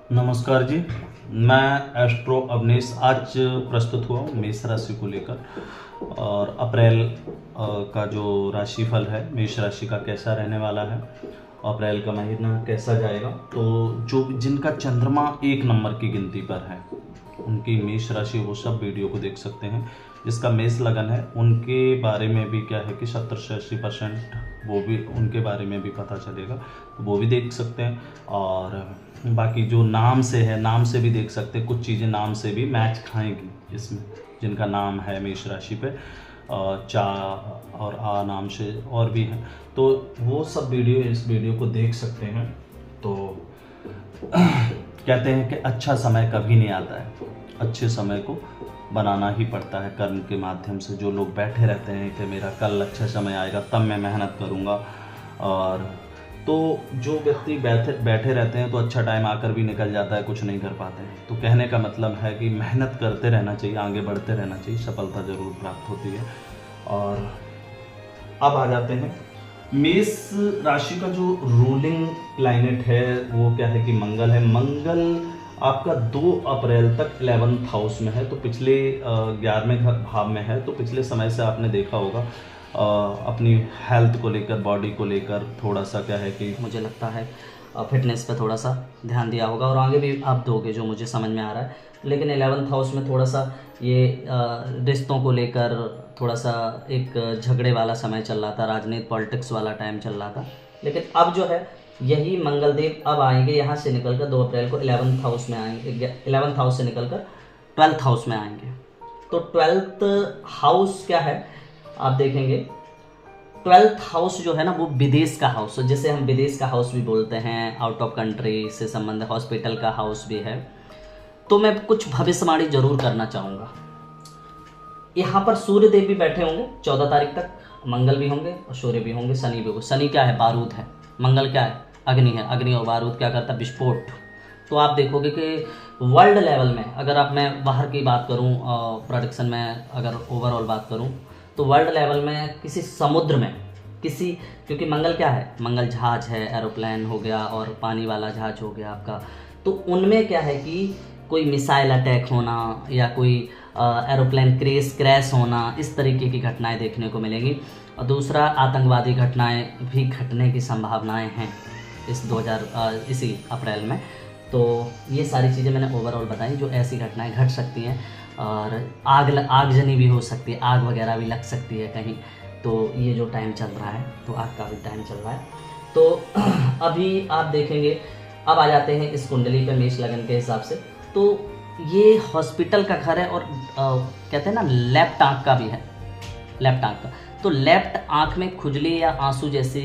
नमस्कार जी। मैं एस्ट्रो अवनीश आज प्रस्तुत हुआ हूँ मेष राशि को लेकर। और अप्रैल का जो राशिफल है मेष राशि का कैसा रहने वाला है, अप्रैल का महीना कैसा जाएगा, तो जो जिनका चंद्रमा 1 नंबर की गिनती पर है उनकी मेष राशि वो सब वीडियो को देख सकते हैं। जिसका मेष लगन है उनके बारे में भी क्या है कि 70 से 80% वो भी उनके बारे में भी पता चलेगा, तो वो भी देख सकते हैं। और बाकी जो नाम से है, नाम से भी देख सकते हैं, कुछ चीज़ें नाम से भी मैच खाएंगी इसमें, जिनका नाम है मेष राशि पे चा और आ नाम से और भी हैं, तो वो सब वीडियो इस वीडियो को देख सकते हैं। तो कहते हैं कि अच्छा समय कभी नहीं आता है, अच्छे समय को बनाना ही पड़ता है कर्म के माध्यम से। जो लोग बैठे रहते हैं कि मेरा कल अच्छा समय आएगा तब मैं मेहनत करूँगा, और तो जो व्यक्ति बैठे रहते हैं तो अच्छा टाइम आकर भी निकल जाता है, कुछ नहीं कर पाते हैं। तो कहने का मतलब है कि मेहनत करते रहना चाहिए, आगे बढ़ते रहना चाहिए, सफलता ज़रूर प्राप्त होती है। और अब आ जाते हैं मेष राशि का जो रूलिंग प्लैनेट है वो क्या है कि मंगल है। मंगल आपका 2 अप्रैल तक 11th हाउस में है, तो पिछले 11वें भाव में है। तो पिछले समय से आपने देखा होगा अपनी हेल्थ को लेकर, बॉडी को लेकर थोड़ा सा क्या है कि मुझे लगता है फिटनेस पे थोड़ा सा ध्यान दिया होगा, और आगे भी आप दोगे जो मुझे समझ में आ रहा है। लेकिन 11th हाउस में थोड़ा सा ये रिश्तों को लेकर थोड़ा सा एक झगड़े वाला समय चल रहा था, राजनीति पॉलिटिक्स वाला टाइम चल रहा था। लेकिन अब जो है यही मंगलदेव अब आएंगे यहाँ से निकलकर 2 अप्रैल को 11th हाउस में आएंगे, 11th हाउस से निकलकर 12th हाउस में आएंगे। तो 12th हाउस क्या है आप देखेंगे, 12th हाउस जो है ना वो विदेश का हाउस, जिसे हम विदेश का हाउस भी बोलते हैं, आउट ऑफ कंट्री से संबंध, हॉस्पिटल का हाउस भी है। तो मैं कुछ भविष्यवाणी जरूर करना चाहूँगा। यहाँ पर सूर्य देव भी बैठे होंगे 14 तारीख तक, मंगल भी होंगे और सूर्य भी होंगे, शनि भी होंगे। शनि क्या है? बारूद है। मंगल क्या है? अग्नि है। अग्नि और बारूद क्या करता है? विस्फोट। तो आप देखोगे कि वर्ल्ड लेवल में, अगर आप मैं बाहर की बात करूं, प्रोडक्शन में अगर ओवरऑल बात करूं, तो वर्ल्ड लेवल में किसी समुद्र में किसी, क्योंकि मंगल क्या है? मंगल जहाज है, एरोप्लेन हो गया और पानी वाला जहाज हो गया आपका। तो उनमें क्या है कि कोई मिसाइल अटैक होना या कोई एरोप्लेन क्रैश होना, इस तरीके की घटनाएं देखने को मिलेंगी। और दूसरा, आतंकवादी घटनाएं भी घटने की संभावनाएं हैं इसी अप्रैल में। तो ये सारी चीज़ें मैंने ओवरऑल बताई जो ऐसी घटनाएं घट सकती हैं। और आगजनी भी हो सकती है, आग वगैरह भी लग सकती है कहीं। तो ये जो टाइम चल रहा है, तो आग का भी टाइम चल रहा है। तो अभी आप देखेंगे, अब आ जाते हैं इस कुंडली पे मेष लगन के हिसाब से। तो ये हॉस्पिटल का घर है, और कहते हैं ना लेफ्ट आँख का भी है, लेफ्ट आँख का। तो लेफ्ट आँख में खुजली या आंसू जैसी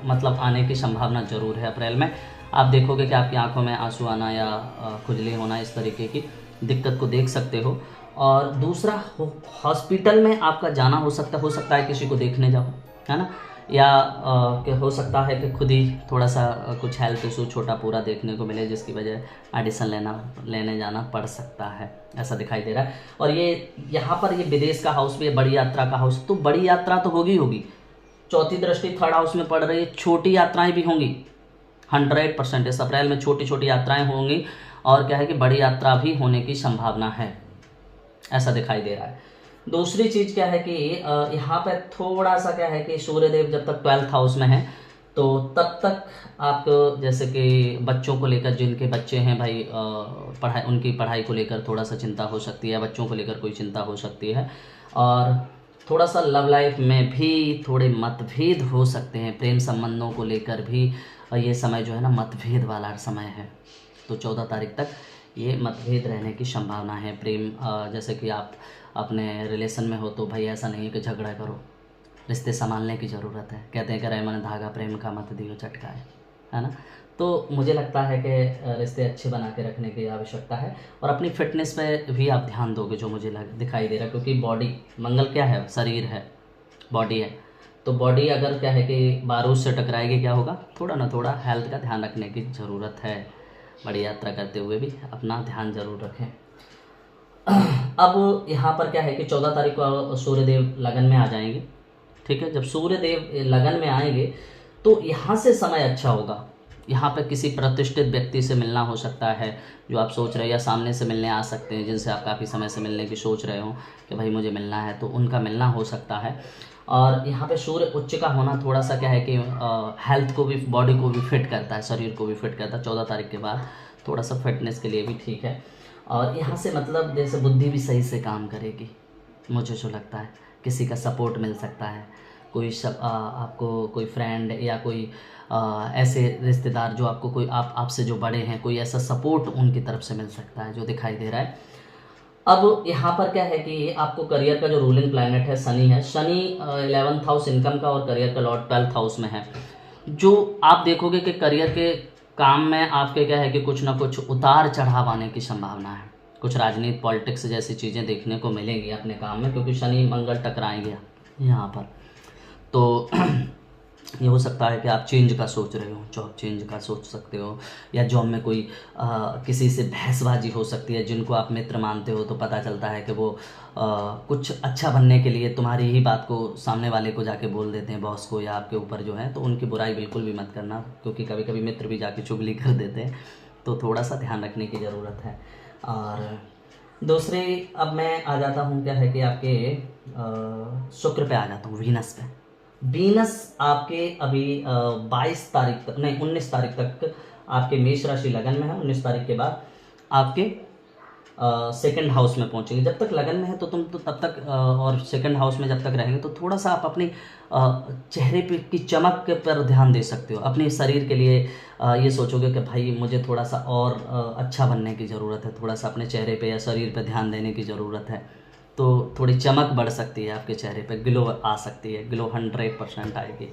मतलब आने की संभावना जरूर है अप्रैल में। आप देखोगे कि आपकी आंखों में आंसू आना या खुजली होना, इस तरीके की दिक्कत को देख सकते हो। और दूसरा, हॉस्पिटल में आपका जाना हो सकता है किसी को देखने जाओ, है ना, या कि हो सकता है कि खुद ही थोड़ा सा कुछ हेल्थ इशू छोटा पूरा देखने को मिले, जिसकी वजह मेडिसिन लेने जाना पड़ सकता है, ऐसा दिखाई दे रहा है। और ये यहाँ पर ये विदेश का हाउस भी है, बड़ी यात्रा का हाउस। तो बड़ी यात्रा तो होगी। चौथी दृष्टि 3rd हाउस में पड़ रही है, छोटी यात्राएं भी होंगी 100% इस अप्रैल में, छोटी छोटी यात्राएं होंगी। और क्या है कि बड़ी यात्रा भी होने की संभावना है, ऐसा दिखाई दे रहा है। दूसरी चीज़ क्या है कि यहाँ पे थोड़ा सा क्या है कि सूर्यदेव जब तक 12th हाउस में है, तो तब तक आपको जैसे कि बच्चों को लेकर, जिनके बच्चे हैं भाई, उनकी पढ़ाई को लेकर थोड़ा सा चिंता हो सकती है, बच्चों को लेकर कोई चिंता हो सकती है। और थोड़ा सा लव लाइफ में भी थोड़े मतभेद हो सकते हैं, प्रेम संबंधों को लेकर भी ये समय जो है ना मतभेद वाला समय है। तो 14 तारीख तक ये मतभेद रहने की संभावना है। प्रेम जैसे कि आप अपने रिलेशन में हो तो भाई ऐसा नहीं है कि झगड़ा करो, रिश्ते संभालने की ज़रूरत है। कहते हैं कि रैमन धागा प्रेम का मत दियो चटकाए, है ना। तो मुझे लगता है कि रिश्ते अच्छे बना के रखने की आवश्यकता है। और अपनी फिटनेस पे भी आप ध्यान दोगे, जो मुझे दिखाई दे रहा है, क्योंकि बॉडी, मंगल क्या है? शरीर है, बॉडी है। तो बॉडी अगर क्या है कि बारूद से टकराएगी, क्या होगा? थोड़ा ना थोड़ा हेल्थ का ध्यान रखने की ज़रूरत है। बड़ी यात्रा करते हुए भी अपना ध्यान जरूर रखें। अब यहाँ पर क्या है कि 14 तारीख को सूर्यदेव लगन में आ जाएंगे, ठीक है। जब सूर्यदेव लगन में आएंगे तो यहाँ से समय अच्छा होगा। यहाँ पे किसी प्रतिष्ठित व्यक्ति से मिलना हो सकता है जो आप सोच रहे हो, या सामने से मिलने आ सकते हैं जिनसे आप काफ़ी समय से मिलने की सोच रहे हो कि भाई मुझे मिलना है, तो उनका मिलना हो सकता है। और यहाँ पे सूर्य उच्च का होना थोड़ा सा क्या है कि हेल्थ को भी, बॉडी को भी फिट करता है, शरीर को भी फिट करता है। 14 तारीख के बाद थोड़ा सा फिटनेस के लिए भी ठीक है। और यहाँ से मतलब जैसे बुद्धि भी सही से काम करेगी, मुझे जो लगता है किसी का सपोर्ट मिल सकता है, कोई आपको कोई फ्रेंड या कोई ऐसे रिश्तेदार जो आपको कोई आपसे जो बड़े हैं, कोई ऐसा सपोर्ट उनकी तरफ से मिल सकता है जो दिखाई दे रहा है। अब यहाँ पर क्या है कि आपको करियर का जो रूलिंग प्लैनेट है शनि है। शनि 11th हाउस इनकम का और करियर का लॉर्ड 12th हाउस में है। जो आप देखोगे कि करियर के काम में आपके क्या है कि कुछ ना कुछ उतार चढ़ाव आने की संभावना है, कुछ राजनीति पॉलिटिक्स जैसी चीज़ें देखने को मिलेंगी अपने काम में, क्योंकि शनि मंगल टकराएंगे यहाँ पर। तो ये हो सकता है कि आप चेंज का सोच रहे हो, जॉब चेंज का सोच सकते हो, या जॉब में कोई किसी से बहसबाजी हो सकती है। जिनको आप मित्र मानते हो तो पता चलता है कि वो कुछ अच्छा बनने के लिए तुम्हारी ही बात को सामने वाले को जाके बोल देते हैं, बॉस को या आपके ऊपर जो है, तो उनकी बुराई बिल्कुल भी मत करना, क्योंकि कभी कभी मित्र भी जाके चुगली कर देते हैं, तो थोड़ा सा ध्यान रखने की ज़रूरत है। और दूसरे, अब मैं आ जाता हूँ क्या है कि आपके शुक्र पे आ जाता हूँ, वीनस पे। वीनस आपके अभी 22 तारीख तक, नहीं 19 तारीख तक आपके मेष राशि लगन में है। 19 तारीख के बाद आपके सेकंड हाउस में पहुंचेंगे। जब तक लगन में है तो तुम तो तब तक और सेकंड हाउस में जब तक रहेंगे तो थोड़ा सा आप अपनी चेहरे पे की चमक पर ध्यान दे सकते हो। अपने शरीर के लिए ये सोचोगे कि भाई मुझे थोड़ा सा और अच्छा बनने की ज़रूरत है, थोड़ा सा अपने चेहरे पे या शरीर पे ध्यान देने की ज़रूरत है, तो थोड़ी चमक बढ़ सकती है आपके चेहरे पे, ग्लो आ सकती है, ग्लो 100% आएगी।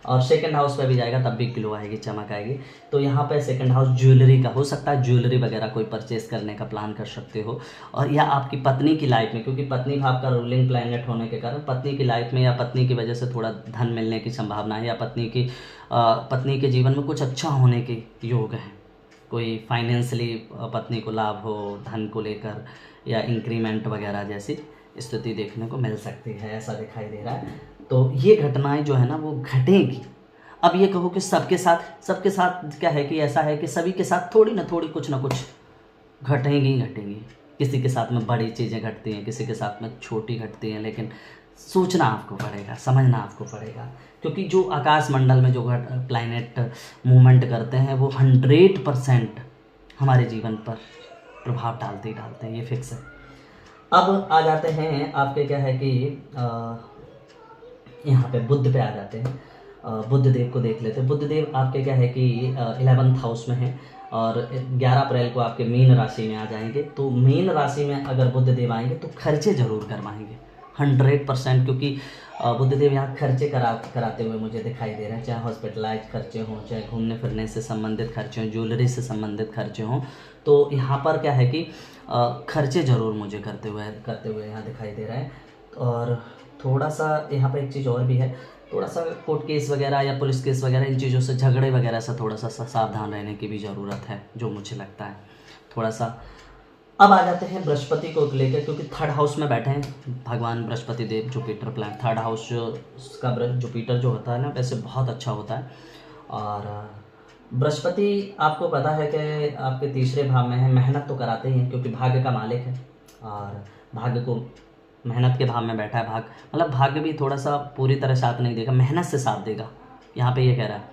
और सेकंड हाउस पे भी जाएगा तब भी ग्लो आएगी, चमक आएगी। तो यहाँ पे सेकंड हाउस ज्वेलरी का हो सकता है, ज्वेलरी वगैरह कोई परचेस करने का प्लान कर सकते हो। और या आपकी पत्नी की लाइफ में, क्योंकि पत्नी भाव का रूलिंग प्लैनेट होने के कारण पत्नी की लाइफ में या पत्नी की वजह से थोड़ा धन मिलने की संभावना है, या पत्नी के जीवन में कुछ अच्छा होने के योग है। कोई फाइनेंशियली पत्नी को लाभ हो, धन को लेकर, या इंक्रीमेंट वगैरह जैसी स्थिति देखने को मिल सकती है, ऐसा दिखाई दे रहा है। तो ये घटनाएं जो है ना वो घटेंगी। अब ये कहो कि सबके साथ क्या है कि ऐसा है कि सभी के साथ थोड़ी ना थोड़ी कुछ ना कुछ घटेंगी। किसी के साथ में बड़ी चीज़ें घटती हैं, किसी के साथ में छोटी घटती हैं, लेकिन सोचना आपको पड़ेगा, समझना आपको पड़ेगा, क्योंकि जो आकाश मंडल में जो प्लैनेट मूवमेंट करते हैं वो 100% हमारे जीवन पर प्रभाव डालते हैं, ये फिक्स है। अब आ जाते हैं आपके क्या है कि यहाँ पे बुध पे आ जाते हैं। बुध देव को देख लेते हैं। बुध देव आपके क्या है कि 11th हाउस में है और 11 अप्रैल को आपके मीन राशि में आ जाएंगे। तो मीन राशि में अगर बुध देव आएंगे तो खर्चे जरूर करवाएंगे 100%, क्योंकि बुध देव यहाँ खर्चे कराते हुए मुझे दिखाई दे रहे हैं, चाहे हॉस्पिटलाइज खर्चे हों, चाहे घूमने फिरने से संबंधित खर्चे हों, ज्वेलरी से संबंधित खर्चे हों। तो यहाँ पर क्या है कि खर्चे ज़रूर मुझे करते हुए यहाँ दिखाई दे रहा है। और थोड़ा सा यहाँ पर एक चीज़ और भी है, थोड़ा सा कोर्ट केस वगैरह या पुलिस केस वगैरह, इन चीज़ों से, झगड़े वगैरह से थोड़ा सा सावधान रहने की भी ज़रूरत है, जो मुझे लगता है थोड़ा सा। अब आ जाते हैं बृहस्पति को लेकर, क्योंकि 3rd हाउस में बैठे हैं भगवान बृहस्पति देव, जुपिटर प्लैनेट। 3rd हाउस का जुपिटर जो होता है ना, वैसे बहुत अच्छा होता है। और बृहस्पति आपको पता है कि आपके तीसरे भाव में है, मेहनत तो कराते ही हैं क्योंकि भाग्य का मालिक है, और भाग्य को मेहनत के भाव में बैठा है। मतलब भाग्य भी थोड़ा सा पूरी तरह साथ नहीं देगा, मेहनत से साथ देगा। यहाँ पे ये कह रहा है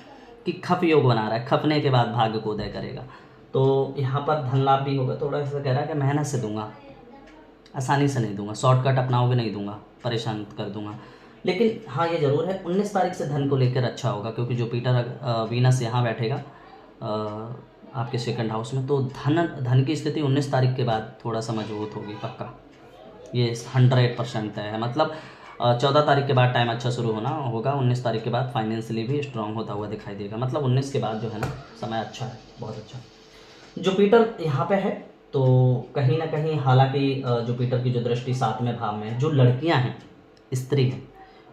कि खप योग बना रहा है, खपने के बाद भाग्य को उदय करेगा। तो यहाँ पर धन लाभ भी होगा। थोड़ा सा कह रहा है कि मेहनत से दूंगा, आसानी से नहीं दूंगा, शॉर्टकट अपनाओगे नहीं दूंगा, परेशान कर दूंगा। लेकिन हाँ ये ज़रूर है 19 तारीख से धन को लेकर अच्छा होगा, क्योंकि जुपिटर वीनस यहाँ बैठेगा आपके 2nd हाउस में। तो धन की स्थिति 19 तारीख के बाद थोड़ा सा मजबूत होगी, पक्का, ये 100% है। मतलब 14 तारीख के बाद टाइम अच्छा शुरू होगा, 19 तारीख के बाद फाइनेंशियली भी स्ट्रांग होता हुआ दिखाई देगा। मतलब 19 के बाद जो है ना समय अच्छा है, बहुत अच्छा। जुपिटर यहाँ पे है तो कहीं ना कहीं, हालांकि जुपिटर की जो दृष्टि 7वें भाव में है, जो लड़कियां हैं, स्त्री हैं,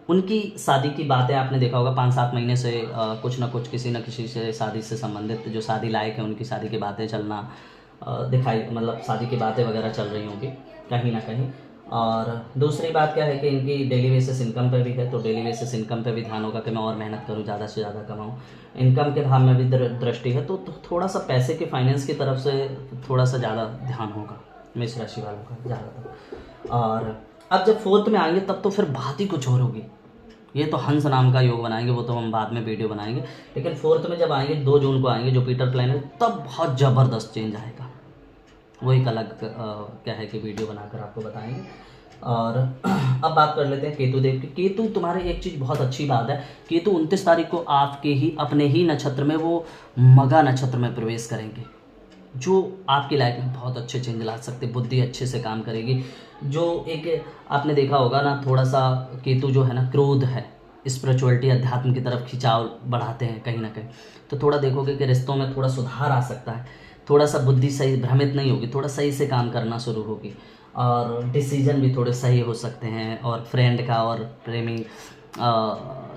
उनकी शादी की बातें आपने देखा होगा 5-7 महीने से कुछ ना कुछ किसी न किसी से शादी से संबंधित, जो शादी लायक है उनकी शादी की बातें चलना दिखाई, मतलब शादी की बातें वगैरह चल रही होंगी कहीं ना कहीं। और दूसरी बात क्या है कि इनकी डेली बेसिस इनकम पे भी है, तो डेली बेसिस इनकम पे भी ध्यान होगा कि मैं और मेहनत करूँ, ज़्यादा से ज़्यादा कमाऊँ। इनकम के भाव में भी दृष्टि है, तो थोड़ा सा पैसे के फाइनेंस की तरफ से थोड़ा सा ज़्यादा ध्यान होगा मेष राशि वालों का ज़्यादातर। और अब जब फोर्थ में आएंगे तब तो फिर बात ही कुछ और होगी। ये तो हंस नाम का योग बनाएंगे, वो तो हम बाद में वीडियो बनाएंगे, लेकिन फोर्थ में जब आएंगे 2 जून को आएंगे जुपिटर प्लैनेट, तब बहुत ज़बरदस्त चेंज आएगा। वो एक अलग क्या है कि वीडियो बनाकर आपको बताएंगे। और अब बात कर लेते हैं केतु देव की। केतु तुम्हारे एक चीज़ बहुत अच्छी बात है, केतु 29 तारीख को आपके ही अपने ही नक्षत्र में, वो मगा नक्षत्र में प्रवेश करेंगे, जो आपकी लाइफ में बहुत अच्छे चेंज ला सकते, बुद्धि अच्छे से काम करेगी। जो एक आपने देखा होगा ना, थोड़ा सा केतु जो है ना, क्रोध है, स्पिरिचुअलिटी अध्यात्म की तरफ खिंचाव बढ़ाते हैं कहीं ना कहीं, तो थोड़ा देखोगे कि रिश्तों में थोड़ा सुधार आ सकता है, थोड़ा सा बुद्धि सही भ्रमित नहीं होगी, थोड़ा सही से काम करना शुरू होगी, और डिसीजन भी थोड़े सही हो सकते हैं। और फ्रेंड का और प्रेमी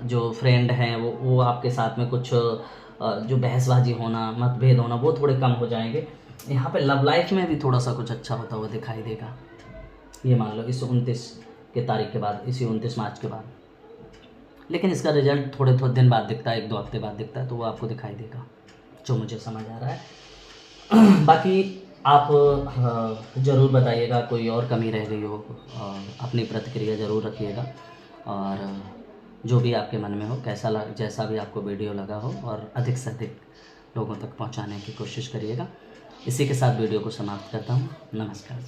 जो फ्रेंड हैं वो आपके साथ में कुछ जो बहसबाजी होना, मतभेद होना, वो थोड़े कम हो जाएंगे। यहाँ पे लव लाइफ में भी थोड़ा सा कुछ अच्छा होता हुआ दिखाई देगा, ये मान लो इस 29 के तारीख के बाद, इसी 29 मार्च के बाद। लेकिन इसका रिजल्ट थोड़े दिन बाद दिखता है, 1-2 हफ्ते बाद दिखता है, तो वो आपको दिखाई देगा, जो मुझे समझ आ रहा है। बाकी आप ज़रूर बताइएगा कोई और कमी रह गई हो, अपनी प्रतिक्रिया ज़रूर रखिएगा, और जो भी आपके मन में हो, जैसा भी आपको वीडियो लगा हो, और अधिक से अधिक लोगों तक पहुंचाने की कोशिश करिएगा। इसी के साथ वीडियो को समाप्त करता हूं। नमस्कार।